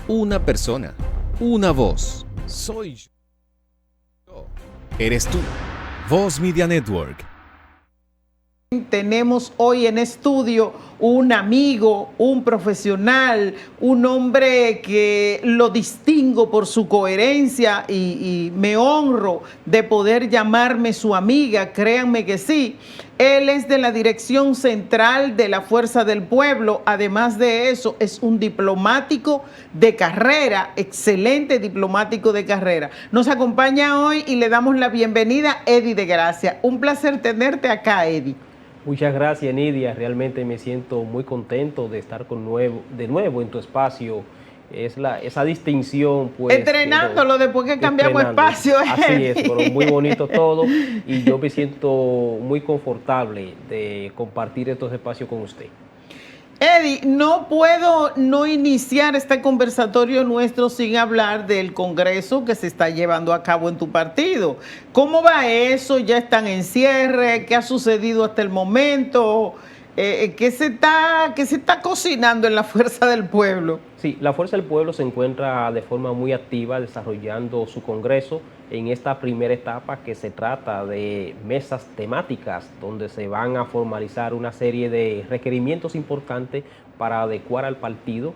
Una persona, una voz. Soy yo. Eres tú. Voz Media Network. Tenemos hoy en estudio un amigo, un profesional, un hombre que lo distingo por su coherencia y me honro de poder llamarme su amiga, créanme que sí. Él es de la Dirección Central de la Fuerza del Pueblo, además de eso es un diplomático de carrera, excelente diplomático de carrera. Nos acompaña hoy y le damos la bienvenida a Eddie de Gracia. Un placer tenerte acá, Eddie. Muchas gracias, Nidia. Realmente me siento muy contento de estar de nuevo en tu espacio. Esa distinción, pues. Estrenándolo después que cambiamos espacio. Así es, pero muy bonito todo. Y yo me siento muy confortable de compartir estos espacios con usted. Eddie, no puedo no iniciar este conversatorio nuestro sin hablar del Congreso que se está llevando a cabo en tu partido. ¿Cómo va eso? ¿Ya están en cierre? ¿Qué ha sucedido hasta el momento? ¿Qué se está cocinando en la Fuerza del Pueblo? Sí, la Fuerza del Pueblo se encuentra de forma muy activa desarrollando su Congreso en esta primera etapa, que se trata de mesas temáticas donde se van a formalizar una serie de requerimientos importantes para adecuar al partido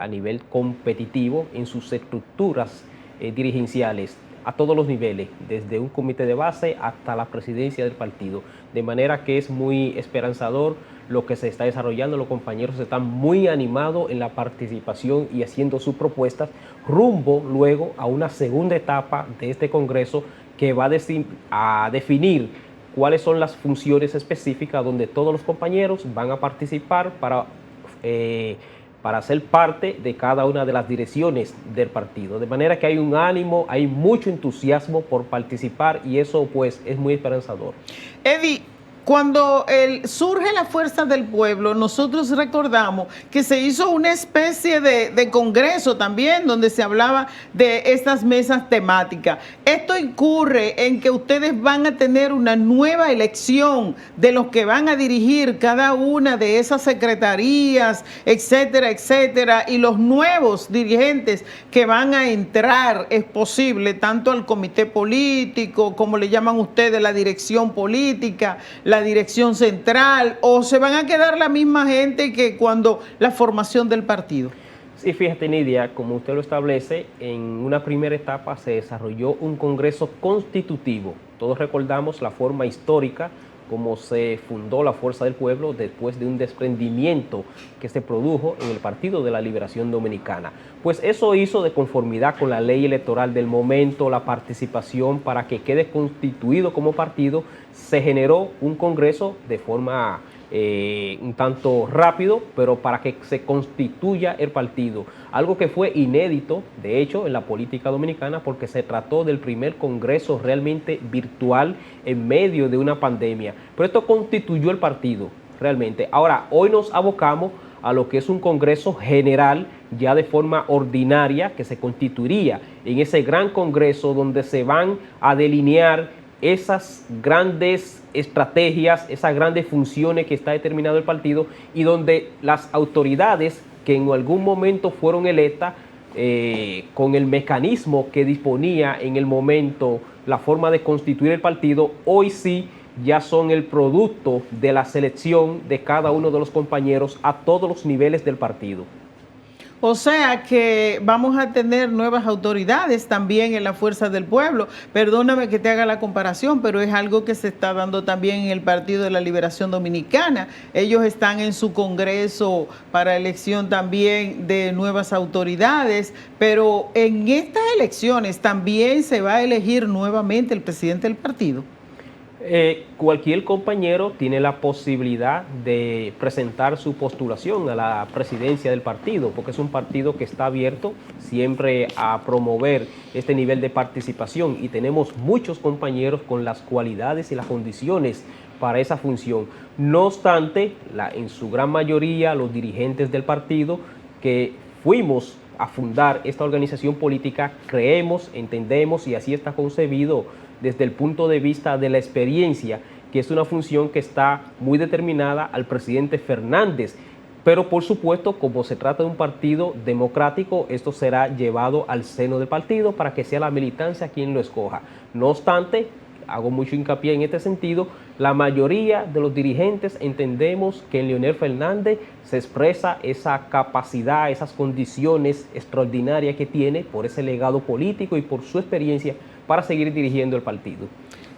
a nivel competitivo en sus estructuras dirigenciales a todos los niveles, desde un comité de base hasta la presidencia del partido. De manera que es muy esperanzador lo que se está desarrollando. Los compañeros están muy animados en la participación y haciendo sus propuestas rumbo luego a una segunda etapa de este Congreso que va a definir cuáles son las funciones específicas donde todos los compañeros van a participar para ser parte de cada una de las direcciones del partido. De manera que hay un ánimo, hay mucho entusiasmo por participar y eso pues es muy esperanzador. Eddie, cuando surge la Fuerza del Pueblo, nosotros recordamos que se hizo una especie de congreso también donde se hablaba de estas mesas temáticas. Esto incurre en que ustedes van a tener una nueva elección de los que van a dirigir cada una de esas secretarías, etcétera, etcétera, y los nuevos dirigentes que van a entrar, es posible, tanto al comité político, como le llaman ustedes, la dirección política, la dirección central, o se van a quedar la misma gente que cuando la formación del partido. Sí, fíjate, Nidia, como usted lo establece, en una primera etapa se desarrolló un congreso constitutivo. Todos recordamos la forma histórica como se fundó la Fuerza del Pueblo después de un desprendimiento que se produjo en el Partido de la Liberación Dominicana. Pues eso hizo, de conformidad con la ley electoral del momento, la participación para que quede constituido como partido, se generó un congreso de forma un tanto rápido, pero para que se constituya el partido. Algo que fue inédito, de hecho, en la política dominicana, porque se trató del primer congreso realmente virtual en medio de una pandemia. Pero esto constituyó el partido, realmente. Ahora, hoy nos abocamos a lo que es un congreso general, ya de forma ordinaria, que se constituiría en ese gran congreso donde se van a delinear esas grandes estrategias, esas grandes funciones que está determinado el partido y donde las autoridades que en algún momento fueron electas con el mecanismo que disponía en el momento la forma de constituir el partido, hoy sí ya son el producto de la selección de cada uno de los compañeros a todos los niveles del partido. O sea que vamos a tener nuevas autoridades también en la Fuerza del Pueblo. Perdóname que te haga la comparación, pero es algo que se está dando también en el Partido de la Liberación Dominicana. Ellos están en su congreso para elección también de nuevas autoridades, pero en estas elecciones también se va a elegir nuevamente el presidente del partido. Cualquier compañero tiene la posibilidad de presentar su postulación a la presidencia del partido, porque es un partido que está abierto siempre a promover este nivel de participación y tenemos muchos compañeros con las cualidades y las condiciones para esa función. No obstante, en su gran mayoría, los dirigentes del partido que fuimos a fundar esta organización política, creemos, entendemos y así está concebido desde el punto de vista de la experiencia, que es una función que está muy determinada al presidente Fernández, Pero por supuesto, como se trata de un partido democrático, esto será llevado al seno del partido para que sea la militancia quien lo escoja. No obstante, hago mucho hincapié en este sentido, la mayoría de los dirigentes entendemos que en Leonel Fernández se expresa esa capacidad, esas condiciones extraordinarias que tiene por ese legado político y por su experiencia para seguir dirigiendo el partido.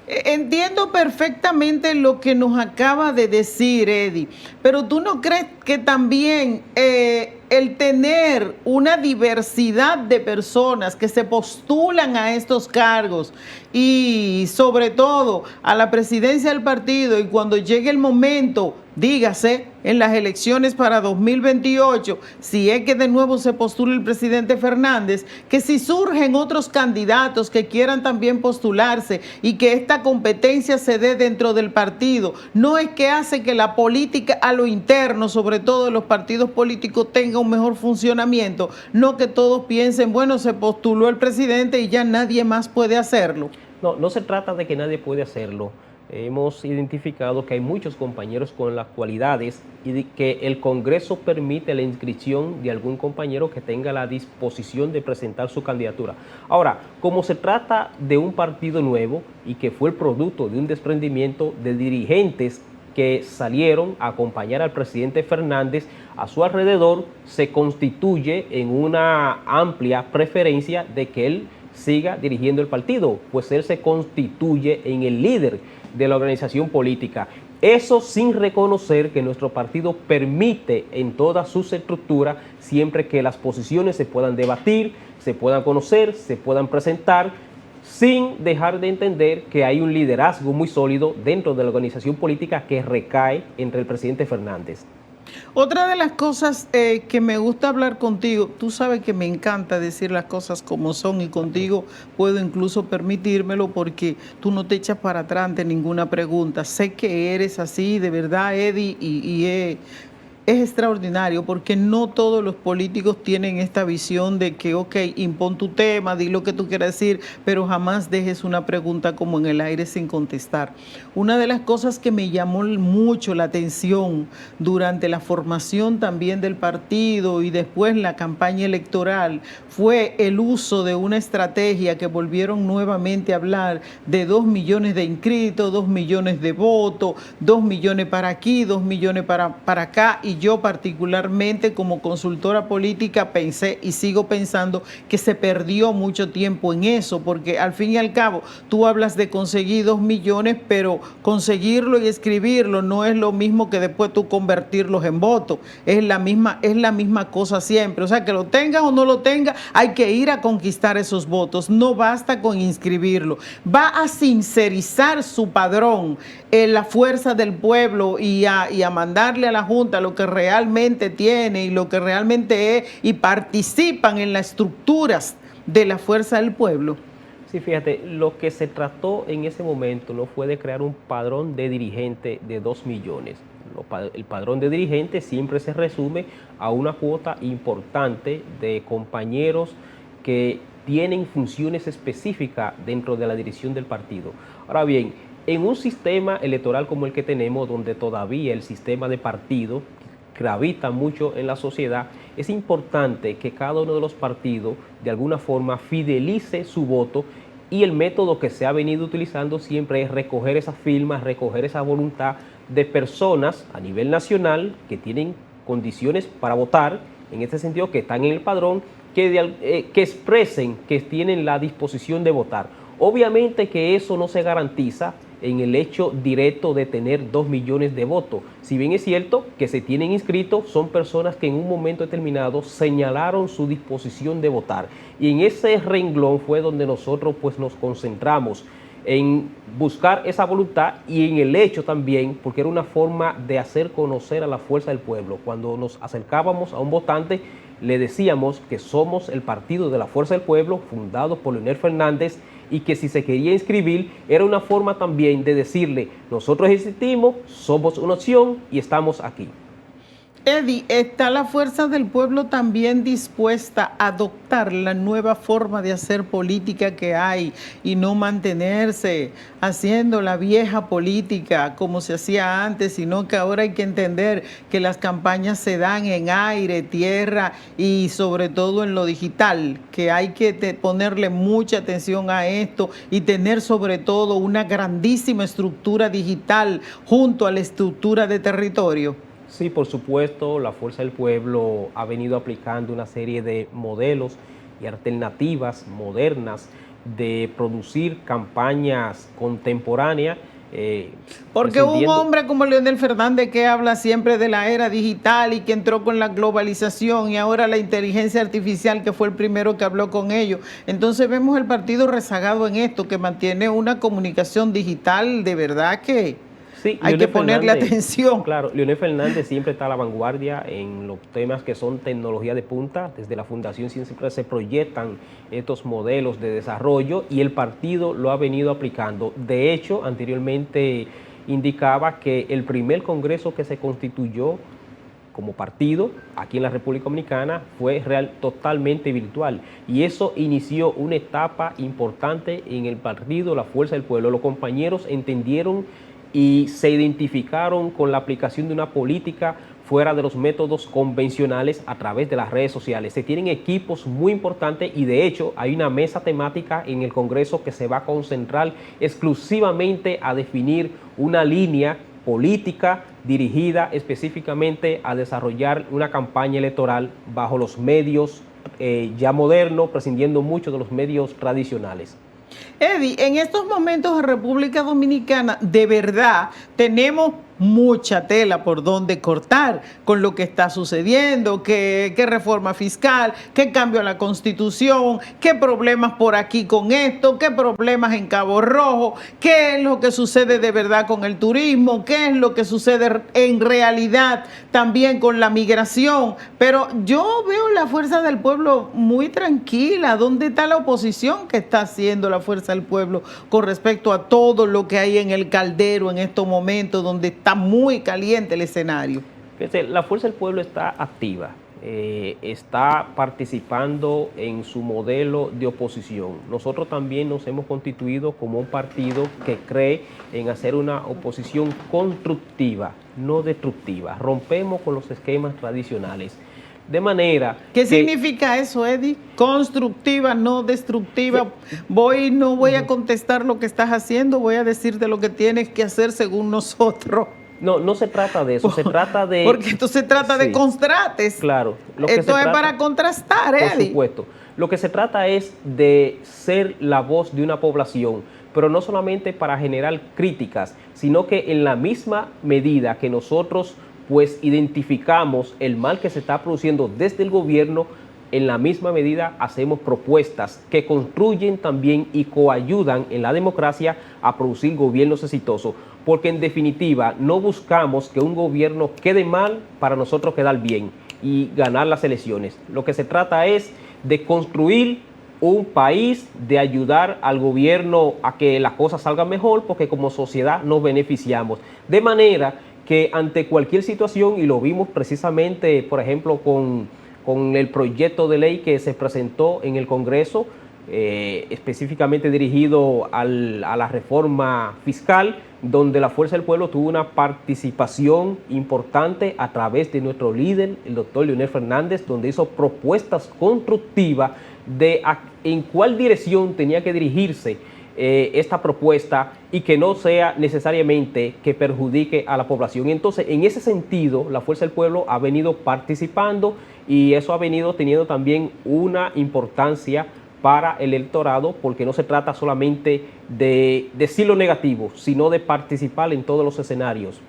Entiendo perfectamente lo que nos acaba de decir Eddie, pero ¿tú no crees que también el tener una diversidad de personas que se postulan a estos cargos y sobre todo a la presidencia del partido, y cuando llegue el momento, dígase, en las elecciones para 2028, si es que de nuevo se postula el presidente Fernández, que si surgen otros candidatos que quieran también postularse y que esta competencia se dé dentro del partido, no es que hace que la política a lo interno, sobre todo los partidos políticos, tenga un mejor funcionamiento, no que todos piensen, bueno, se postuló el presidente y ya nadie más puede hacerlo. No, no se trata de que nadie puede hacerlo. Hemos identificado que hay muchos compañeros con las cualidades y de que el Congreso permite la inscripción de algún compañero que tenga la disposición de presentar su candidatura. Ahora, como se trata de un partido nuevo y que fue el producto de un desprendimiento de dirigentes que salieron a acompañar al presidente Fernández, a su alrededor se constituye en una amplia preferencia de que él siga dirigiendo el partido, pues él se constituye en el líder de la organización política. Eso sin reconocer que nuestro partido permite en todas sus estructuras, siempre que las posiciones se puedan debatir, se puedan conocer, se puedan presentar, sin dejar de entender que hay un liderazgo muy sólido dentro de la organización política que recae entre el presidente Fernández. Otra de las cosas que me gusta hablar contigo, tú sabes que me encanta decir las cosas como son y contigo puedo incluso permitírmelo porque tú no te echas para atrás ante ninguna pregunta. Sé que eres así, de verdad, Eddie, es extraordinario porque no todos los políticos tienen esta visión de que, ok, impón tu tema, di lo que tú quieras decir, pero jamás dejes una pregunta como en el aire sin contestar. Una de las cosas que me llamó mucho la atención durante la formación también del partido y después la campaña electoral fue el uso de una estrategia que volvieron nuevamente a hablar de 2 millones de inscritos, 2 millones de votos, 2 millones para aquí, 2 millones para acá. Y yo particularmente como consultora política pensé y sigo pensando que se perdió mucho tiempo en eso, porque al fin y al cabo tú hablas de conseguir 2 millones, pero conseguirlo y escribirlo no es lo mismo que después tú convertirlos en votos. Es la misma cosa siempre. O sea, que lo tengas o no lo tengas, hay que ir a conquistar esos votos. No basta con inscribirlo. Va a sincerizar su padrón en la fuerza del pueblo y a mandarle a la Junta lo que realmente tiene y lo que realmente es, y participan en las estructuras de la fuerza del pueblo. Sí, fíjate, lo que se trató en ese momento no fue de crear un padrón de dirigente de 2 millones. El padrón de dirigentes siempre se resume a una cuota importante de compañeros que tienen funciones específicas dentro de la dirección del partido. Ahora bien, en un sistema electoral como el que tenemos, donde todavía el sistema de partido gravita mucho en la sociedad, es importante que cada uno de los partidos de alguna forma fidelice su voto, y el método que se ha venido utilizando siempre es recoger esas firmas, recoger esa voluntad de personas a nivel nacional que tienen condiciones para votar, en este sentido que están en el padrón, que expresen que tienen la disposición de votar. Obviamente que eso no se garantiza en el hecho directo de tener 2 millones de votos. Si bien es cierto que se tienen inscritos, son personas que en un momento determinado señalaron su disposición de votar. Y en ese renglón fue donde nosotros pues nos concentramos en buscar esa voluntad y en el hecho también, porque era una forma de hacer conocer a la fuerza del pueblo. Cuando nos acercábamos a un votante, le decíamos que somos el partido de la fuerza del pueblo, fundado por Leonel Fernández, y que si se quería inscribir era una forma también de decirle, nosotros existimos, somos una opción y estamos aquí. Eddie, ¿está la Fuerza del Pueblo también dispuesta a adoptar la nueva forma de hacer política que hay y no mantenerse haciendo la vieja política como se hacía antes, sino que ahora hay que entender que las campañas se dan en aire, tierra y sobre todo en lo digital, que hay que ponerle mucha atención a esto y tener sobre todo una grandísima estructura digital junto a la estructura de territorio? Sí, por supuesto, la Fuerza del Pueblo ha venido aplicando una serie de modelos y alternativas modernas de producir campañas contemporáneas. Porque un hombre como Leonel Fernández que habla siempre de la era digital y que entró con la globalización y ahora la inteligencia artificial, que fue el primero que habló con ellos. Entonces vemos el partido rezagado en esto, que mantiene una comunicación digital de verdad que sí, hay que ponerle atención. Claro, Leonel Fernández siempre está a la vanguardia en los temas que son tecnología de punta. Desde la Fundación siempre se proyectan estos modelos de desarrollo y el partido lo ha venido aplicando. De hecho, anteriormente indicaba que el primer congreso que se constituyó como partido aquí en la República Dominicana fue totalmente virtual, y eso inició una etapa importante en el partido La Fuerza del Pueblo. Los compañeros entendieron y se identificaron con la aplicación de una política fuera de los métodos convencionales a través de las redes sociales. Se tienen equipos muy importantes y de hecho hay una mesa temática en el Congreso que se va a concentrar exclusivamente a definir una línea política dirigida específicamente a desarrollar una campaña electoral bajo los medios ya modernos, prescindiendo mucho de los medios tradicionales. Eddie, en estos momentos en República Dominicana, de verdad, tenemos mucha tela por donde cortar con lo que está sucediendo, qué reforma fiscal, qué cambio a la Constitución, qué problemas por aquí con esto, qué problemas en Cabo Rojo, qué es lo que sucede de verdad con el turismo, qué es lo que sucede en realidad también con la migración. Pero yo veo la Fuerza del Pueblo muy tranquila. ¿Dónde está la oposición que está haciendo la Fuerza del Pueblo con respecto a todo lo que hay en el caldero en estos momentos donde está muy caliente el escenario? La Fuerza del Pueblo está activa, está participando en su modelo de oposición. Nosotros también nos hemos constituido como un partido que cree en hacer una oposición constructiva, no destructiva. Rompemos con los esquemas tradicionales. De manera ¿Qué significa eso, Eddie? Constructiva, no destructiva. No voy a contestar lo que estás haciendo, voy a decirte lo que tienes que hacer según nosotros. No, no se trata de eso, se trata de... Porque esto se trata de contrastes. Claro. Esto es para contrastar, Eddie. Por supuesto. Lo que se trata es de ser la voz de una población, pero no solamente para generar críticas, sino que en la misma medida que nosotros pues identificamos el mal que se está produciendo desde el gobierno, en la misma medida hacemos propuestas que construyen también y coayudan en la democracia a producir gobiernos exitosos, porque en definitiva no buscamos que un gobierno quede mal para nosotros quedar bien y ganar las elecciones. Lo que se trata es de construir un país, de ayudar al gobierno a que las cosas salgan mejor, porque como sociedad nos beneficiamos. De manera que ante cualquier situación, y lo vimos precisamente, por ejemplo, con el proyecto de ley que se presentó en el Congreso, específicamente dirigido a la reforma fiscal, donde la Fuerza del Pueblo tuvo una participación importante a través de nuestro líder, el doctor Leonel Fernández, donde hizo propuestas constructivas de en cuál dirección tenía que dirigirse esta propuesta y que no sea necesariamente que perjudique a la población. Entonces, en ese sentido, la Fuerza del Pueblo ha venido participando y eso ha venido teniendo también una importancia para el electorado, porque no se trata solamente de decir lo negativo, sino de participar en todos los escenarios.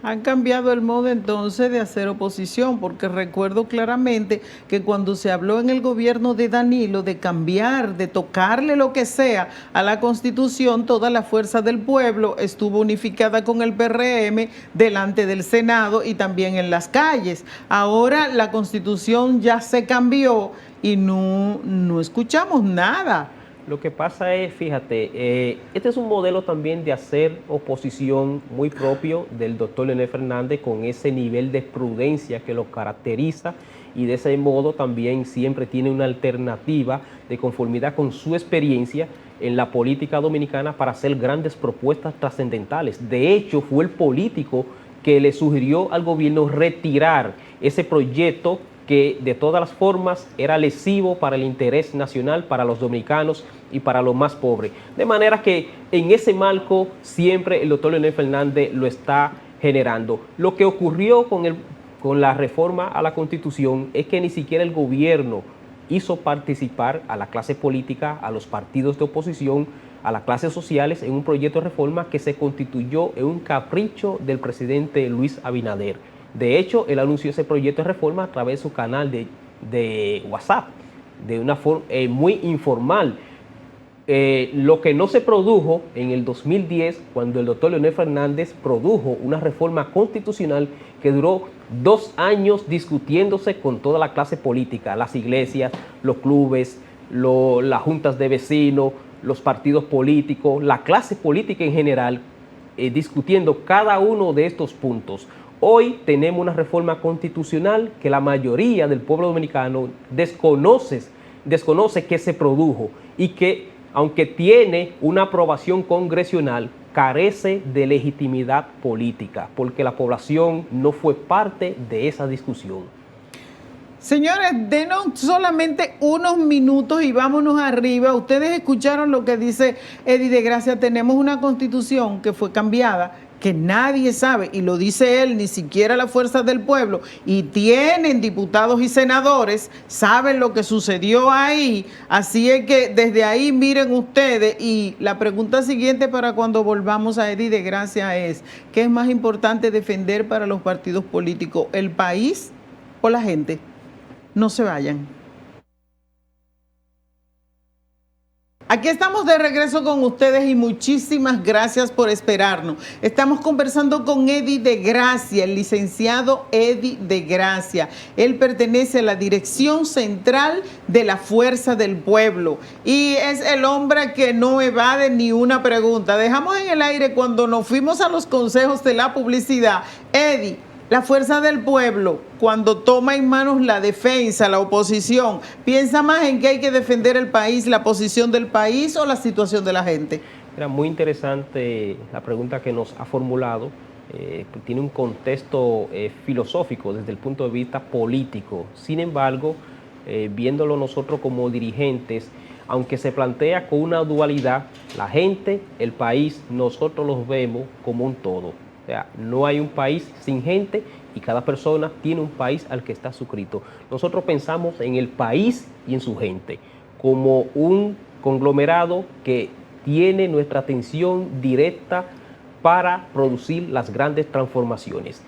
Han cambiado el modo entonces de hacer oposición, porque recuerdo claramente que cuando se habló en el gobierno de Danilo de cambiar, de tocarle lo que sea a la Constitución, toda la Fuerza del Pueblo estuvo unificada con el PRM delante del Senado y también en las calles. Ahora la Constitución ya se cambió y no escuchamos nada Lo que pasa es, fíjate, este es un modelo también de hacer oposición muy propio del doctor Leonel Fernández, con ese nivel de prudencia que lo caracteriza, y de ese modo también siempre tiene una alternativa de conformidad con su experiencia en la política dominicana para hacer grandes propuestas trascendentales. De hecho, fue el político que le sugirió al gobierno retirar ese proyecto que de todas las formas era lesivo para el interés nacional, para los dominicanos y para los más pobres. De manera que en ese marco siempre el doctor Leonel Fernández lo está generando. Lo que ocurrió con la reforma a la Constitución es que ni siquiera el gobierno hizo participar a la clase política, a los partidos de oposición, a las clases sociales en un proyecto de reforma que se constituyó en un capricho del presidente Luis Abinader. De hecho, él anunció ese proyecto de reforma a través de su canal de WhatsApp, de una forma muy informal. Lo que no se produjo en el 2010, cuando el doctor Leonel Fernández produjo una reforma constitucional que duró 2 años discutiéndose con toda la clase política, las iglesias, los clubes, las juntas de vecinos, los partidos políticos, la clase política en general, discutiendo cada uno de estos puntos. Hoy tenemos una reforma constitucional que la mayoría del pueblo dominicano desconoce que se produjo, y que, aunque tiene una aprobación congresional, carece de legitimidad política, porque la población no fue parte de esa discusión. Señores, denos solamente unos minutos y vámonos arriba. Ustedes escucharon lo que dice Eddie de Gracia. Tenemos una constitución que fue cambiada, que nadie sabe, y lo dice él, ni siquiera la fuerza del pueblo, y tienen diputados y senadores, saben lo que sucedió ahí. Así es que desde ahí miren ustedes. Y la pregunta siguiente para cuando volvamos a Eddie de Gracia es: ¿qué es más importante defender para los partidos políticos, el país o la gente? No se vayan. Aquí estamos de regreso con ustedes y muchísimas gracias por esperarnos. Estamos conversando con Eddie de Gracia, el licenciado Eddie de Gracia. Él pertenece a la Dirección Central de la Fuerza del Pueblo y es el hombre que no evade ni una pregunta. Dejamos en el aire cuando nos fuimos a los consejos de la publicidad. Eddie, la Fuerza del Pueblo, cuando toma en manos la defensa, la oposición, ¿piensa más en que hay que defender el país, la posición del país o la situación de la gente? Era muy interesante la pregunta que nos ha formulado. Tiene un contexto filosófico desde el punto de vista político. Sin embargo, viéndolo nosotros como dirigentes, aunque se plantea con una dualidad, la gente, el país, nosotros los vemos como un todo. O sea, no hay un país sin gente y cada persona tiene un país al que está suscrito. Nosotros pensamos en el país y en su gente como un conglomerado que tiene nuestra atención directa para producir las grandes transformaciones.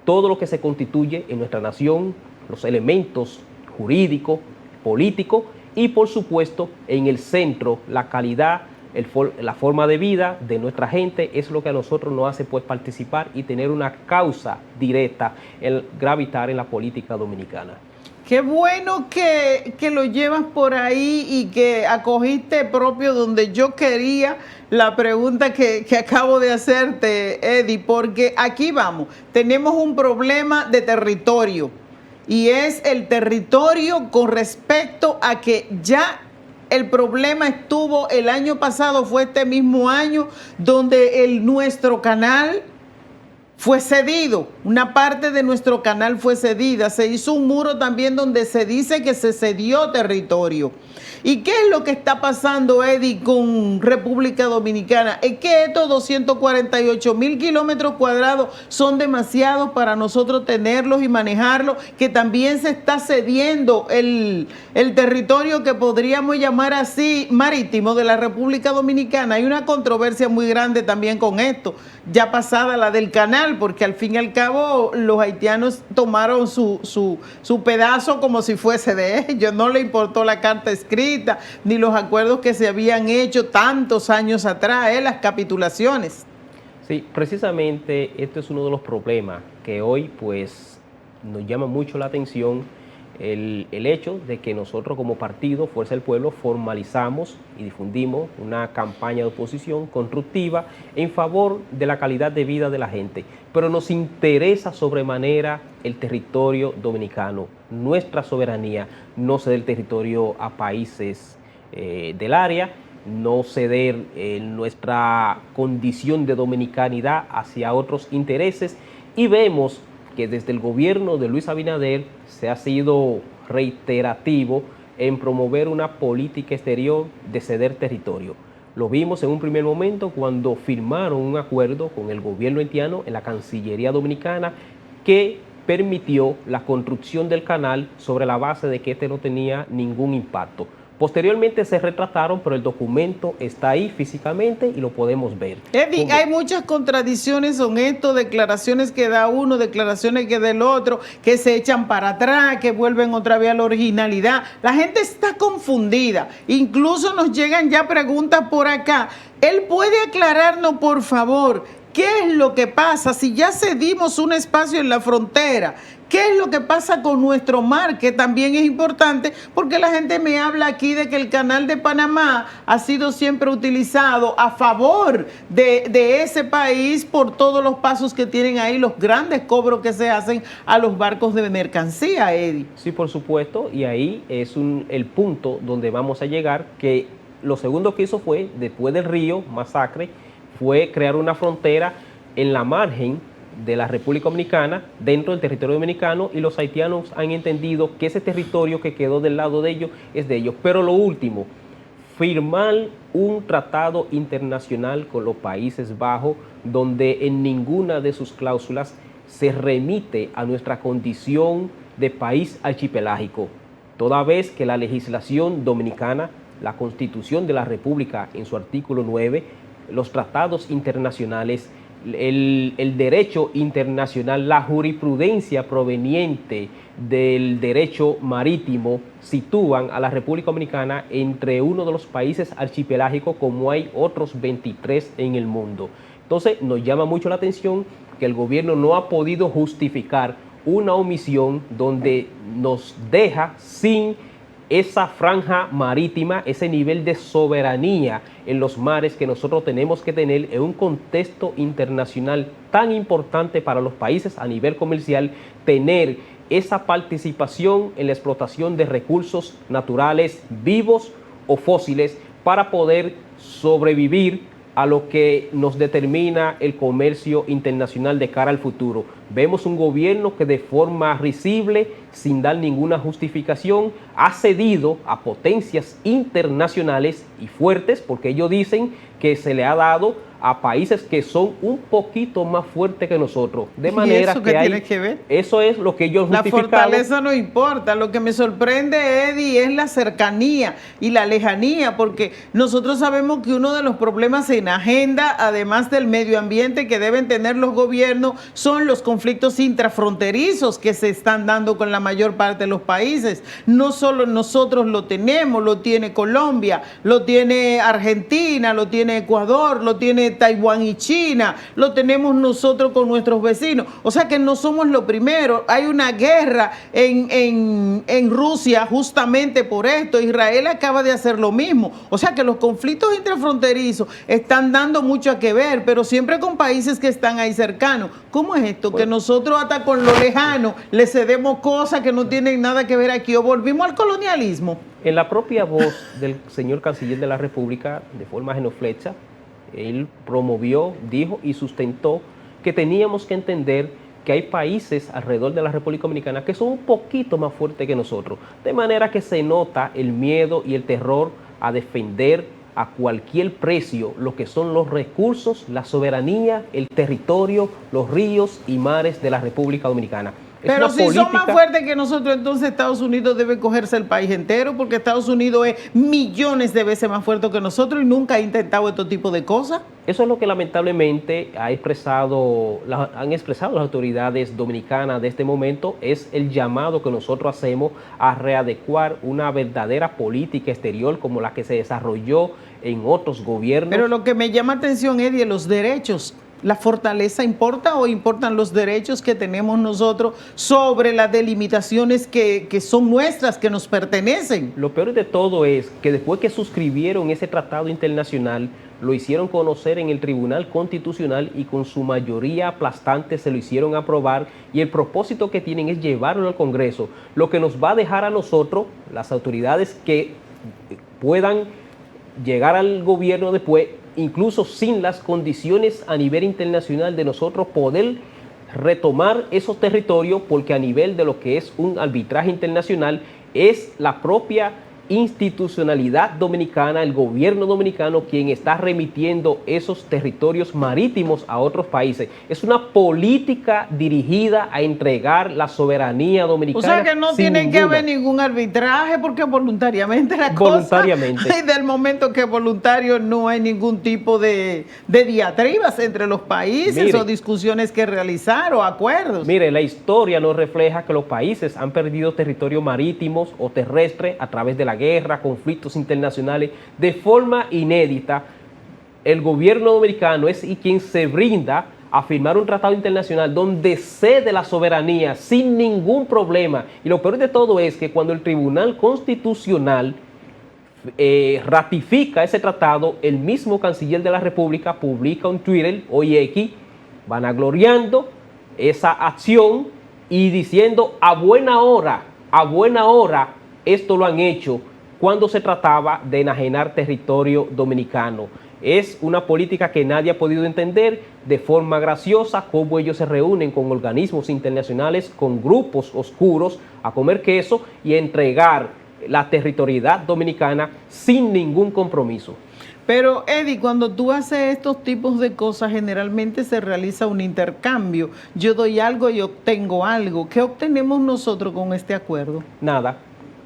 Todo lo que se constituye en nuestra nación, los elementos jurídicos, políticos y por supuesto en el centro, la calidad, la forma de vida de nuestra gente es lo que a nosotros nos hace pues participar y tener una causa directa, el gravitar en la política dominicana. Qué bueno que lo llevas por ahí y que acogiste propio donde yo quería la pregunta que acabo de hacerte, Eddie, porque aquí vamos, tenemos un problema de territorio y es el territorio con respecto a que ya el problema estuvo el año pasado, fue este mismo año, donde nuestro canal fue cedido, una parte de nuestro canal fue cedida, se hizo un muro también donde se dice que se cedió territorio. ¿Y qué es lo que está pasando, Eddie, con República Dominicana? Es que estos 248,000 kilómetros cuadrados son demasiados para nosotros tenerlos y manejarlos, que también se está cediendo el territorio que podríamos llamar así marítimo de la República Dominicana. Hay una controversia muy grande también con esto, ya pasada la del canal, porque al fin y al cabo los haitianos tomaron su pedazo como si fuese de ellos, no le importó la carta escrita ni los acuerdos que se habían hecho tantos años atrás, las capitulaciones. Sí, precisamente este es uno de los problemas que hoy pues nos llama mucho la atención. el hecho de que nosotros como partido Fuerza del Pueblo formalizamos y difundimos una campaña de oposición constructiva en favor de la calidad de vida de la gente, pero nos interesa sobremanera el territorio dominicano, nuestra soberanía, no ceder el territorio a países del área, no ceder nuestra condición de dominicanidad hacia otros intereses, y vemos que desde el gobierno de Luis Abinader se ha sido reiterativo en promover una política exterior de ceder territorio. Lo vimos en un primer momento cuando firmaron un acuerdo con el gobierno haitiano en la Cancillería Dominicana que permitió la construcción del canal sobre la base de que este no tenía ningún impacto. Posteriormente se retrataron, pero el documento está ahí físicamente y lo podemos ver. Eddie, hay muchas contradicciones en esto, declaraciones que da uno, declaraciones que da el otro, que se echan para atrás, que vuelven otra vez a la originalidad. La gente está confundida. Incluso nos llegan ya preguntas por acá. ¿Él puede aclararnos, por favor, qué es lo que pasa si ya cedimos un espacio en la frontera? ¿Qué es lo que pasa con nuestro mar? Que también es importante, porque la gente me habla aquí de que el canal de Panamá ha sido siempre utilizado a favor de ese país por todos los pasos que tienen ahí, los grandes cobros que se hacen a los barcos de mercancía, Eddie. Sí, por supuesto, y ahí es el punto donde vamos a llegar, que lo segundo que hizo fue, después del Río Masacre, fue crear una frontera en la margen de la República Dominicana, dentro del territorio dominicano, y los haitianos han entendido que ese territorio que quedó del lado de ellos es de ellos. Pero lo último, firmar un tratado internacional con los Países Bajos, donde en ninguna de sus cláusulas se remite a nuestra condición de país archipelágico, toda vez que la legislación dominicana, la Constitución de la República en su artículo 9, los tratados internacionales, el derecho internacional, la jurisprudencia proveniente del derecho marítimo sitúan a la República Dominicana entre uno de los países archipelágicos, como hay otros 23 en el mundo. Entonces nos llama mucho la atención que el gobierno no ha podido justificar una omisión donde nos deja sin esa franja marítima, ese nivel de soberanía en los mares que nosotros tenemos que tener en un contexto internacional tan importante para los países a nivel comercial, tener esa participación en la explotación de recursos naturales vivos o fósiles para poder sobrevivir a lo que nos determina el comercio internacional de cara al futuro. Vemos un gobierno que de forma risible, sin dar ninguna justificación, ha cedido a potencias internacionales y fuertes, porque ellos dicen que se le ha dado a países que son un poquito más fuertes que nosotros. De manera que tiene que ver. Eso es lo que ellos justificaron. La fortaleza no importa. Lo que me sorprende, Eddie, es la cercanía y la lejanía, porque nosotros sabemos que uno de los problemas en agenda, además del medio ambiente que deben tener los gobiernos, son los conflictos intrafronterizos que se están dando con la mayor parte de los países. No solo nosotros lo tenemos, lo tiene Colombia, lo tiene Argentina, lo tiene Ecuador, lo tiene Taiwán y China, lo tenemos nosotros con nuestros vecinos. O sea que no somos lo primero. Hay una guerra en Rusia justamente por esto. Israel acaba de hacer lo mismo. O sea que los conflictos intrafronterizos están dando mucho a que ver, pero siempre con países que están ahí cercanos. ¿Cómo es esto? Bueno, que nosotros hasta con lo lejano le cedemos cosas que no tienen nada que ver aquí, o volvimos al colonialismo. En la propia voz del señor Canciller de la República, de forma genuflexa, él promovió, dijo y sustentó que teníamos que entender que hay países alrededor de la República Dominicana que son un poquito más fuertes que nosotros, de manera que se nota el miedo y el terror a defender a cualquier precio lo que son los recursos, la soberanía, el territorio, los ríos y mares de la República Dominicana. Pero si son más fuertes que nosotros, entonces Estados Unidos debe cogerse el país entero, porque Estados Unidos es millones de veces más fuerte que nosotros y nunca ha intentado este tipo de cosas. Eso es lo que lamentablemente han expresado las autoridades dominicanas de este momento, es el llamado que nosotros hacemos a readecuar una verdadera política exterior como la que se desarrolló en otros gobiernos. Pero lo que me llama atención, Eddie, es los derechos ¿La fortaleza importa o importan los derechos que tenemos nosotros sobre las delimitaciones que son nuestras, que nos pertenecen? Lo peor de todo es que después que suscribieron ese tratado internacional, lo hicieron conocer en el Tribunal Constitucional y con su mayoría aplastante se lo hicieron aprobar, y el propósito que tienen es llevarlo al Congreso, lo que nos va a dejar a nosotros, las autoridades que puedan llegar al gobierno después, incluso sin las condiciones a nivel internacional de nosotros poder retomar esos territorios, porque a nivel de lo que es un arbitraje internacional es la propia institucionalidad dominicana, el gobierno dominicano, quien está remitiendo esos territorios marítimos a otros países. Es una política dirigida a entregar la soberanía dominicana. O sea que no tiene que haber ningún arbitraje, porque voluntariamente la cosa, desde el momento que es voluntario no hay ningún tipo de diatribas entre los países, o discusiones que realizar o acuerdos. Mire, la historia nos refleja que los países han perdido territorios marítimos o terrestres a través de la guerra, conflictos internacionales, de forma inédita. El gobierno dominicano es quien se brinda a firmar un tratado internacional donde cede la soberanía sin ningún problema. Y lo peor de todo es que cuando el Tribunal Constitucional ratifica ese tratado, el mismo canciller de la República publica un Twitter, hoy X, vanagloriando esa acción y diciendo a buena hora, esto lo han hecho cuando se trataba de enajenar territorio dominicano. Es una política que nadie ha podido entender de forma graciosa, cómo ellos se reúnen con organismos internacionales, con grupos oscuros, a comer queso y a entregar la territorialidad dominicana sin ningún compromiso. Pero, Eddie, cuando tú haces estos tipos de cosas, generalmente se realiza un intercambio. Yo doy algo y obtengo algo. ¿Qué obtenemos nosotros con este acuerdo? Nada.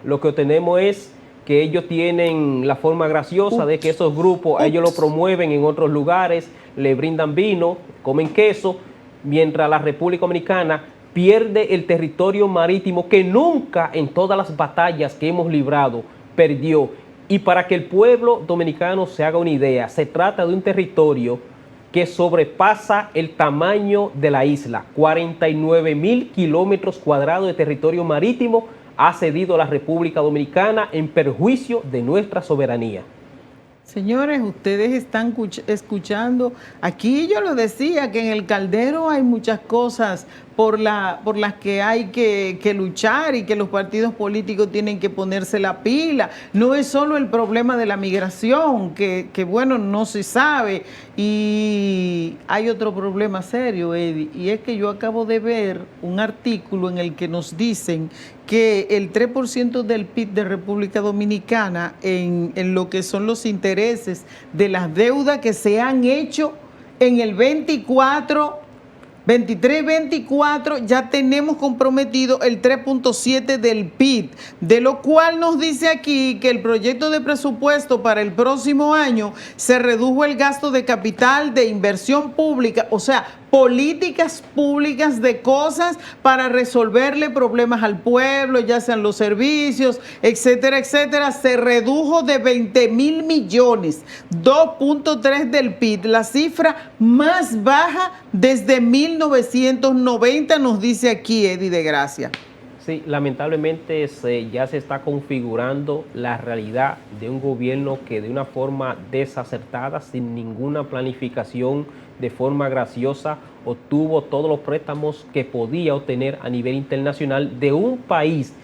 Lo que obtenemos es que ellos tienen la forma graciosa de que esos grupos, ellos lo promueven en otros lugares, le brindan vino, comen queso, mientras la República Dominicana pierde el territorio marítimo que nunca en todas las batallas que hemos librado perdió. Y para que el pueblo dominicano se haga una idea, se trata de un territorio que sobrepasa el tamaño de la isla. 49,000 kilómetros cuadrados de territorio marítimo ha cedido la República Dominicana en perjuicio de nuestra soberanía. Señores, ustedes están escuchando, aquí yo lo decía, que en el caldero hay muchas cosas por las que hay que luchar y que los partidos políticos tienen que ponerse la pila. No es solo el problema de la migración, que bueno, no se sabe, y hay otro problema serio, Eddie, y es que yo acabo de ver un artículo en el que nos dicen que el 3% del PIB de República Dominicana en lo que son los intereses de las deudas que se han hecho en el 23-24, ya tenemos comprometido el 3.7 del PIB, de lo cual nos dice aquí que el proyecto de presupuesto para el próximo año se redujo el gasto de capital, de inversión pública, o sea, políticas públicas de cosas para resolverle problemas al pueblo, ya sean los servicios, etcétera, etcétera. Se redujo de 20,000 millones, 2.3 del PIB, la cifra más baja desde 1990, nos dice aquí Eddie de Gracia. Sí, lamentablemente ya se está configurando la realidad de un gobierno que de una forma desacertada, sin ninguna planificación, de forma graciosa, obtuvo todos los préstamos que podía obtener a nivel internacional de un país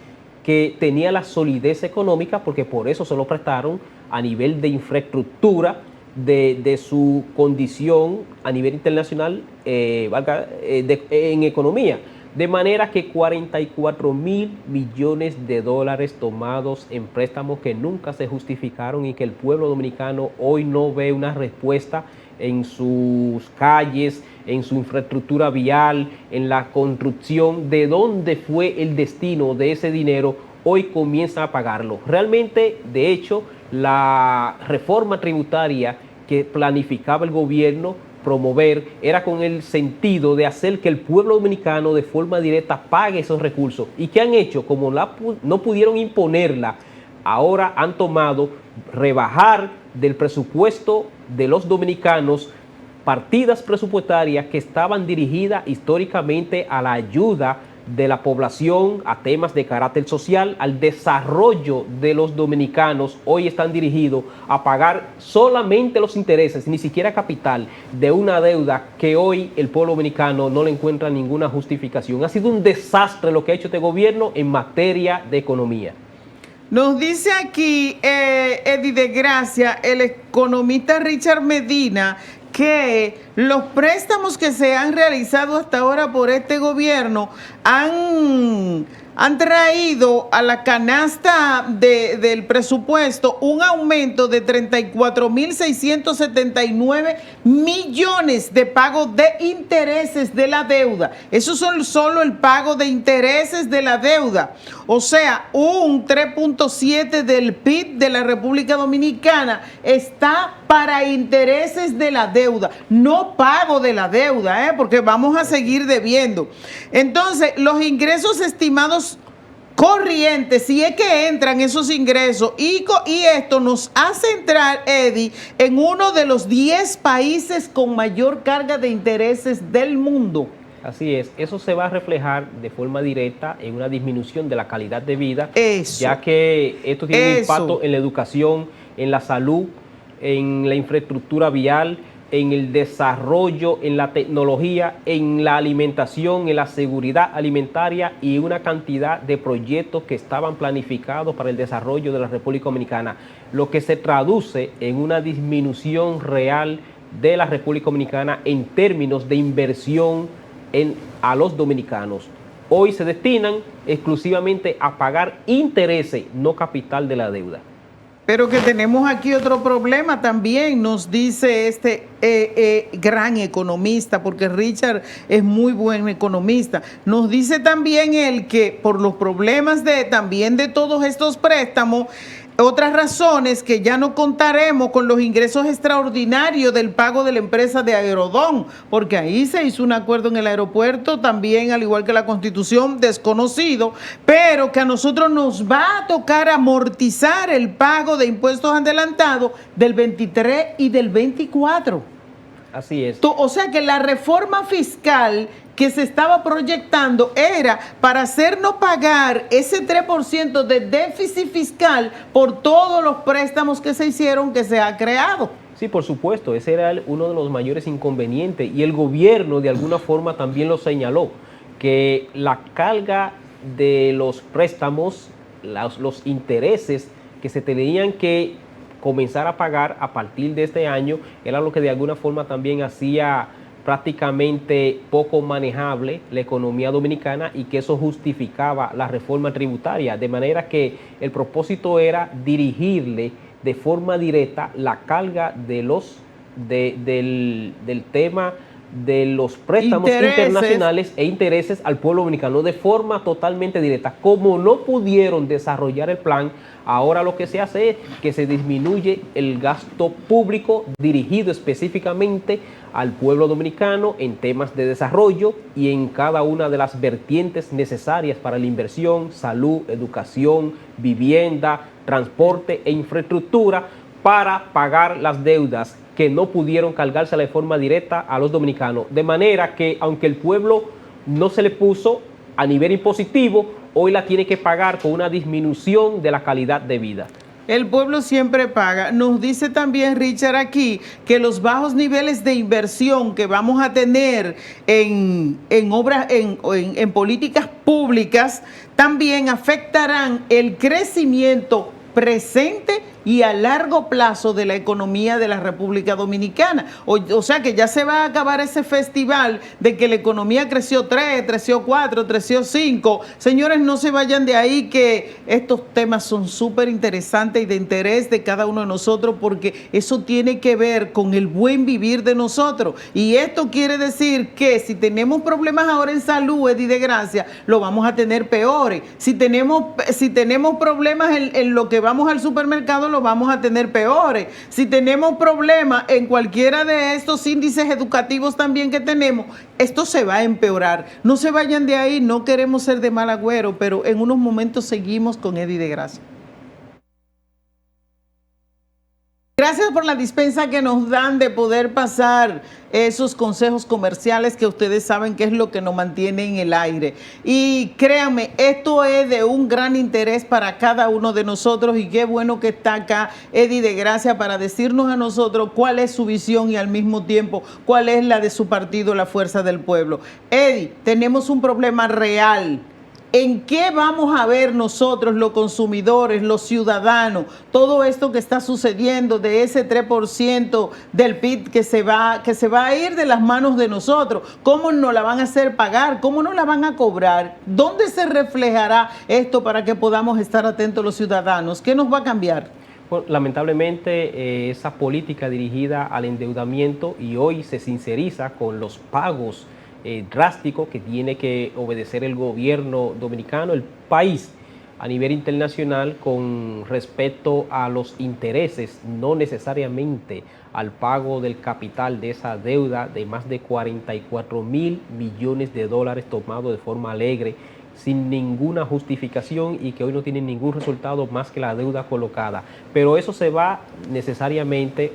que tenía la solidez económica, porque por eso se lo prestaron a nivel de infraestructura, de su condición a nivel internacional en economía. De manera que 44,000 millones de dólares tomados en préstamos que nunca se justificaron y que el pueblo dominicano hoy no ve una respuesta en sus calles, en su infraestructura vial, en la construcción. ¿De dónde fue el destino de ese dinero? Hoy comienzan a pagarlo. Realmente, de hecho, la reforma tributaria que planificaba el gobierno promover era con el sentido de hacer que el pueblo dominicano de forma directa pague esos recursos. ¿Y qué han hecho? Como no pudieron imponerla, ahora han tomado rebajar del presupuesto de los dominicanos partidas presupuestarias que estaban dirigidas históricamente a la ayuda de la población, a temas de carácter social, al desarrollo de los dominicanos, hoy están dirigidos a pagar solamente los intereses, ni siquiera capital, de una deuda que hoy el pueblo dominicano no le encuentra ninguna justificación. Ha sido un desastre lo que ha hecho este gobierno en materia de economía. Nos dice aquí Eddie de Gracia, el economista Richard Medina, que los préstamos que se han realizado hasta ahora por este gobierno han traído a la canasta del presupuesto un aumento de 34.679 millones de pagos de intereses de la deuda. Eso son solo el pago de intereses de la deuda. O sea, un 3.7 del PIB de la República Dominicana está para intereses de la deuda, no pago de la deuda, porque vamos a seguir debiendo. Entonces, los ingresos estimados corrientes, si es que entran esos ingresos, y esto nos hace entrar, Eddie, en uno de los 10 países con mayor carga de intereses del mundo. Así es, eso se va a reflejar de forma directa en una disminución de la calidad de vida, ya que esto tiene un impacto en la educación, en la salud, en la infraestructura vial, en el desarrollo, en la tecnología, en la alimentación, en la seguridad alimentaria y una cantidad de proyectos que estaban planificados para el desarrollo de la República Dominicana, lo que se traduce en una disminución real de la República Dominicana en términos de inversión a los dominicanos. Hoy se destinan exclusivamente a pagar intereses, no capital de la deuda. Pero que tenemos aquí otro problema también, nos dice este gran economista, porque Richard es muy buen economista. Nos dice también él que por los problemas también de todos estos préstamos, otras razones que ya no contaremos con los ingresos extraordinarios del pago de la empresa de Aerodón, porque ahí se hizo un acuerdo en el aeropuerto también, al igual que la Constitución, desconocido, pero que a nosotros nos va a tocar amortizar el pago de impuestos adelantados del 23 y del 24. Así es. O sea que la reforma fiscal que se estaba proyectando era para hacernos pagar ese 3% de déficit fiscal por todos los préstamos que se hicieron, que se ha creado. Sí, por supuesto, ese era uno de los mayores inconvenientes y el gobierno de alguna forma también lo señaló, que la carga de los préstamos, los intereses que se tenían que comenzar a pagar a partir de este año, era lo que de alguna forma también hacía prácticamente poco manejable la economía dominicana y que eso justificaba la reforma tributaria, de manera que el propósito era dirigirle de forma directa la carga de del tema de los préstamos internacionales e intereses al pueblo dominicano de forma totalmente directa. Como no pudieron desarrollar el plan, ahora lo que se hace es que se disminuye el gasto público dirigido específicamente al pueblo dominicano en temas de desarrollo y en cada una de las vertientes necesarias para la inversión, salud, educación, vivienda, transporte e infraestructura, para pagar las deudas que no pudieron cargarse de forma directa a los dominicanos. De manera que, aunque el pueblo no se le puso a nivel impositivo, hoy la tiene que pagar con una disminución de la calidad de vida. El pueblo siempre paga. Nos dice también Richard aquí que los bajos niveles de inversión que vamos a tener en obras, en políticas públicas, también afectarán el crecimiento presente y a largo plazo de la economía de la República Dominicana. O sea que ya se va a acabar ese festival de que la economía creció 3, creció 4, creció 5. Señores, no se vayan de ahí, que estos temas son súper interesantes y de interés de cada uno de nosotros, porque eso tiene que ver con el buen vivir de nosotros. Y esto quiere decir que si tenemos problemas ahora en salud, Eddie de Gracia, lo vamos a tener peores. Si tenemos problemas en lo que vamos al supermercado, lo vamos a tener peores. Si tenemos problemas en cualquiera de estos índices educativos también que tenemos, esto se va a empeorar. No se vayan de ahí, no queremos ser de mal agüero, pero en unos momentos seguimos con Eddie de Gracia. Gracias. Gracias por la dispensa que nos dan de poder pasar esos consejos comerciales que ustedes saben que es lo que nos mantiene en el aire. Y créanme, esto es de un gran interés para cada uno de nosotros y qué bueno que está acá Eddie de Gracia para decirnos a nosotros cuál es su visión y al mismo tiempo cuál es la de su partido, la Fuerza del Pueblo. Eddie, tenemos un problema real. ¿En qué vamos a ver nosotros, los consumidores, los ciudadanos, todo esto que está sucediendo de ese 3% del PIB que se va a ir de las manos de nosotros? ¿Cómo nos la van a hacer pagar? ¿Cómo nos la van a cobrar? ¿Dónde se reflejará esto para que podamos estar atentos los ciudadanos? ¿Qué nos va a cambiar? Bueno, lamentablemente esa política dirigida al endeudamiento y hoy se sinceriza con los pagos drástico que tiene que obedecer el gobierno dominicano, el país a nivel internacional con respecto a los intereses, no necesariamente al pago del capital de esa deuda de más de 44.000 millones de dólares tomado de forma alegre, sin ninguna justificación y que hoy no tiene ningún resultado más que la deuda colocada. Pero eso se va necesariamente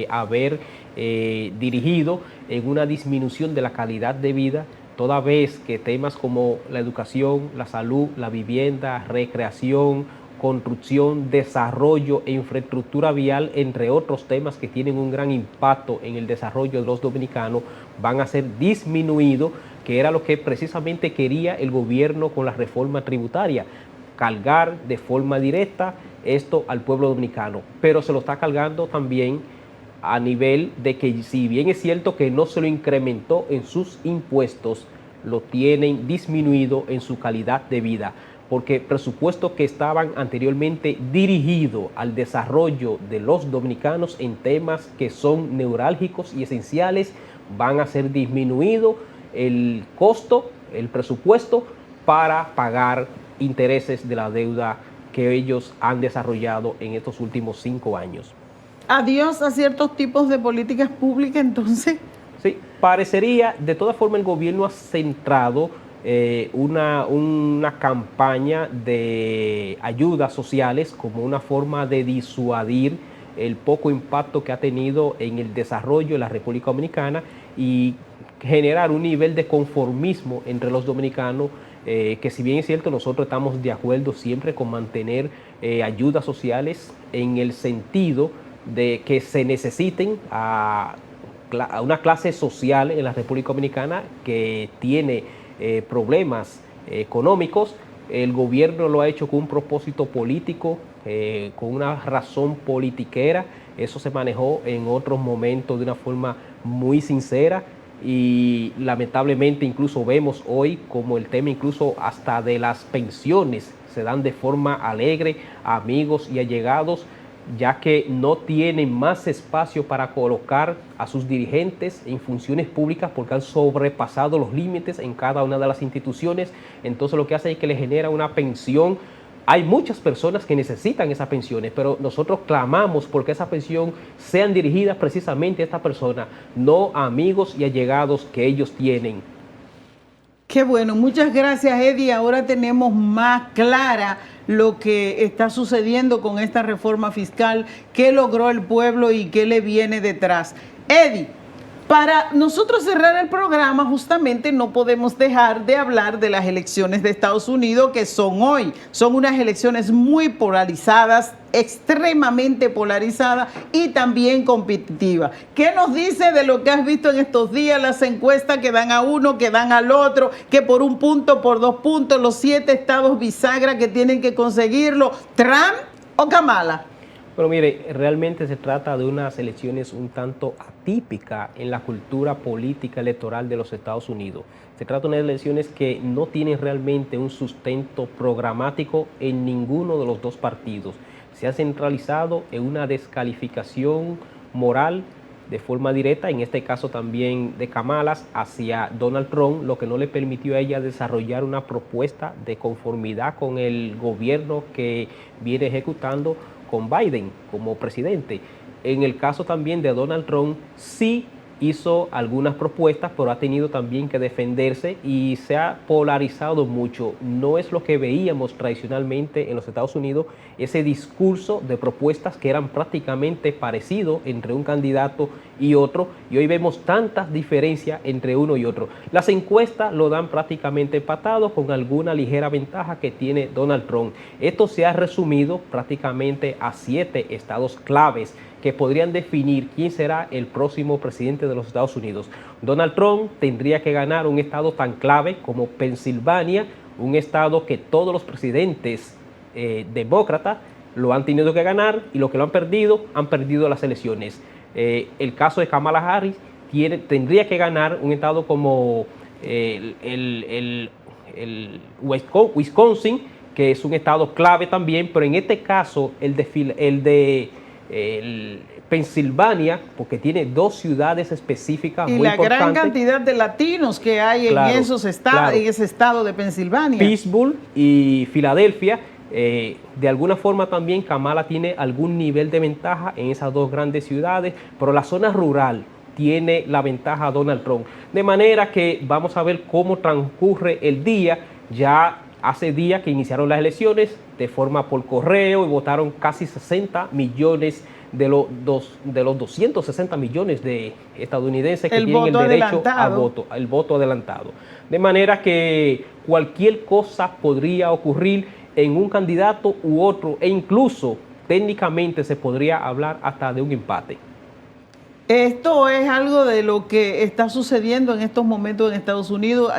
a ver dirigido en una disminución de la calidad de vida, toda vez que temas como la educación, la salud, la vivienda, recreación, construcción, desarrollo e infraestructura vial, entre otros temas que tienen un gran impacto en el desarrollo de los dominicanos, van a ser disminuidos, que era lo que precisamente quería el gobierno con la reforma tributaria, cargar de forma directa esto al pueblo dominicano, pero se lo está cargando también a nivel de que, si bien es cierto que no se lo incrementó en sus impuestos, lo tienen disminuido en su calidad de vida, porque presupuestos que estaban anteriormente dirigidos al desarrollo de los dominicanos en temas que son neurálgicos y esenciales van a ser disminuidos el costo, el presupuesto para pagar intereses de la deuda que ellos han desarrollado en estos últimos 5 años. Adiós a ciertos tipos de políticas públicas, entonces. Sí, parecería, de todas formas el gobierno ha centrado una campaña de ayudas sociales como una forma de disuadir el poco impacto que ha tenido en el desarrollo de la República Dominicana y generar un nivel de conformismo entre los dominicanos, que si bien es cierto nosotros estamos de acuerdo siempre con mantener ayudas sociales en el sentido de que se necesiten a una clase social en la República Dominicana que tiene problemas económicos. El gobierno lo ha hecho con un propósito político, con una razón politiquera. Eso se manejó en otros momentos de una forma muy sincera y lamentablemente incluso vemos hoy como el tema incluso hasta de las pensiones se dan de forma alegre a amigos y allegados, ya que no tienen más espacio para colocar a sus dirigentes en funciones públicas porque han sobrepasado los límites en cada una de las instituciones. Entonces lo que hace es que les genera una pensión. Hay muchas personas que necesitan esas pensiones, pero nosotros clamamos porque esa pensión sean dirigidas precisamente a esta persona, no a amigos y allegados que ellos tienen. Qué bueno, muchas gracias, Eddie. Ahora tenemos más clara lo que está sucediendo con esta reforma fiscal, qué logró el pueblo y qué le viene detrás. Eddie, para nosotros cerrar el programa, justamente no podemos dejar de hablar de las elecciones de Estados Unidos que son hoy. Son unas elecciones muy polarizadas, extremadamente polarizadas y también competitivas. ¿Qué nos dice de lo que has visto en estos días, las encuestas que dan a uno, que dan al otro, que por 1 punto, por 2 puntos, los 7 estados bisagra que tienen que conseguirlo, Trump o Kamala? Bueno, mire, realmente se trata de unas elecciones un tanto atípicas en la cultura política electoral de los Estados Unidos. Se trata de unas elecciones que no tienen realmente un sustento programático en ninguno de los dos partidos. Se ha centralizado en una descalificación moral de forma directa, en este caso también de Kamala, hacia Donald Trump, lo que no le permitió a ella desarrollar una propuesta de conformidad con el gobierno que viene ejecutando con Biden como presidente. En el caso también de Donald Trump, sí hizo algunas propuestas, pero ha tenido también que defenderse y se ha polarizado mucho. No es lo que veíamos tradicionalmente en los Estados Unidos, ese discurso de propuestas que eran prácticamente parecidos entre un candidato y otro, y hoy vemos tantas diferencias entre uno y otro. Las encuestas lo dan prácticamente empatado, con alguna ligera ventaja que tiene Donald Trump. Esto se ha resumido prácticamente a 7 estados claves que podrían definir quién será el próximo presidente de los Estados Unidos. Donald Trump tendría que ganar un estado tan clave como Pensilvania, un estado que todos los presidentes demócratas lo han tenido que ganar, y los que lo han perdido las elecciones. El caso de Kamala Harris tendría que ganar un estado como el Wisconsin, que es un estado clave también, pero en este caso el de Pensilvania, porque tiene 2 ciudades específicas y muy importantes. Y la gran cantidad de latinos que hay en esos estados, en ese estado de Pensilvania. Pittsburgh y Filadelfia. De alguna forma también Kamala tiene algún nivel de ventaja en esas 2 grandes ciudades, pero la zona rural tiene la ventaja a Donald Trump. De manera que vamos a ver cómo transcurre el día. Ya hace días que iniciaron las elecciones de forma por correo y votaron casi 60 millones de los 260 millones de estadounidenses que tienen el derecho al voto, el voto adelantado. De manera que cualquier cosa podría ocurrir en un candidato u otro, e incluso técnicamente se podría hablar hasta de un empate. Esto es algo de lo que está sucediendo en estos momentos en Estados Unidos.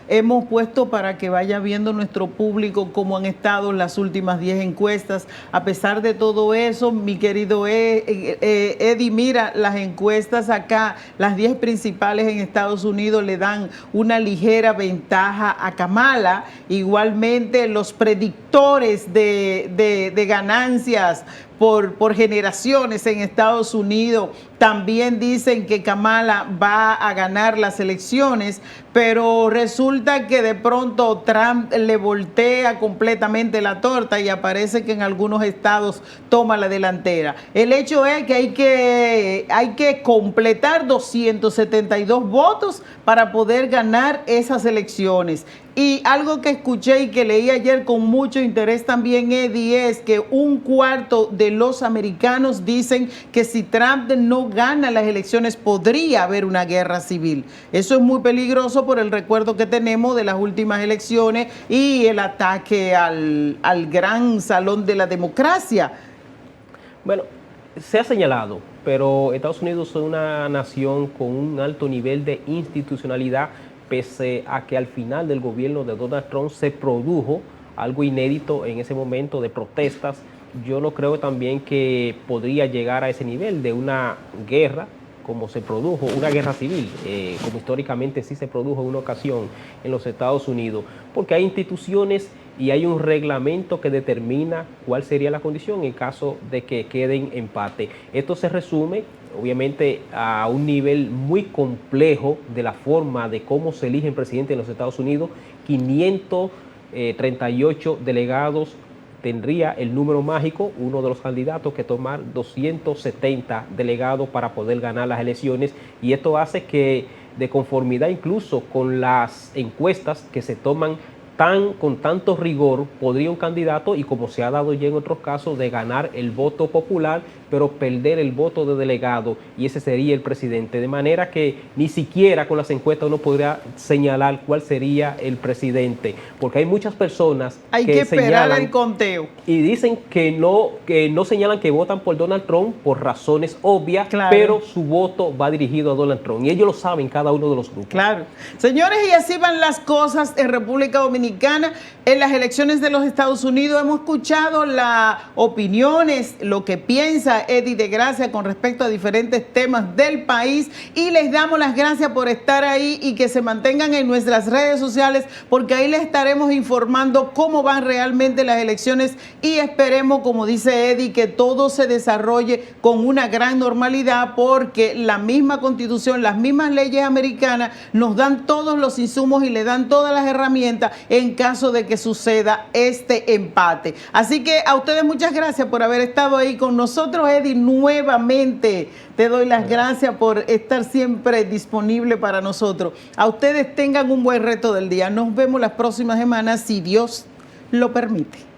Hemos puesto para que vaya viendo nuestro público cómo han estado las últimas 10 encuestas. A pesar de todo eso, mi querido Eddie, mira, las encuestas acá, las 10 principales en Estados Unidos le dan una ligera ventaja a Kamala. Igualmente, los predictores de ganancias por generaciones en Estados Unidos también dicen que Kamala va a ganar las elecciones, pero resulta que de pronto Trump le voltea completamente la torta y aparece que en algunos estados toma la delantera. El hecho es que hay que completar 272 votos para poder ganar esas elecciones. Y algo que escuché y que leí ayer con mucho interés también, Eddie, es que 1/4 de los americanos dicen que si Trump no gana las elecciones podría haber una guerra civil. Eso es muy peligroso por el recuerdo que tenemos de las últimas elecciones y el ataque al gran salón de la democracia. Bueno, se ha señalado, pero Estados Unidos es una nación con un alto nivel de institucionalidad, pese a que al final del gobierno de Donald Trump se produjo algo inédito en ese momento de protestas. Yo no creo también que podría llegar a ese nivel de una guerra como se produjo, una guerra civil, como históricamente sí se produjo en una ocasión en los Estados Unidos, porque hay instituciones y hay un reglamento que determina cuál sería la condición en caso de que queden empate. Esto se resume obviamente a un nivel muy complejo de la forma de cómo se eligen presidentes en los Estados Unidos. 538 delegados tendría el número mágico, uno de los candidatos, que tomar 270 delegados para poder ganar las elecciones, y esto hace que, de conformidad incluso con las encuestas que se toman con tanto rigor, podría un candidato, y como se ha dado ya en otros casos, de ganar el voto popular, pero perder el voto de delegado, y ese sería el presidente. De manera que ni siquiera con las encuestas uno podría señalar cuál sería el presidente, porque hay muchas personas que esperar el conteo y dicen que no señalan que votan por Donald Trump por razones obvias, claro, pero su voto va dirigido a Donald Trump, y ellos lo saben, cada uno de los grupos. Claro. Señores, y así van las cosas en República Dominicana. En las elecciones de los Estados Unidos hemos escuchado las opiniones, lo que piensa Eddie de Gracia con respecto a diferentes temas del país, y les damos las gracias por estar ahí y que se mantengan en nuestras redes sociales, porque ahí les estaremos informando cómo van realmente las elecciones, y esperemos, como dice Eddie, que todo se desarrolle con una gran normalidad, porque la misma Constitución, las mismas leyes americanas nos dan todos los insumos y le dan todas las herramientas en caso de que suceda este empate. Así que a ustedes muchas gracias por haber estado ahí con nosotros. Eddie, nuevamente te doy las gracias por estar siempre disponible para nosotros. A ustedes tengan un buen resto del día. Nos vemos las próximas semanas, si Dios lo permite.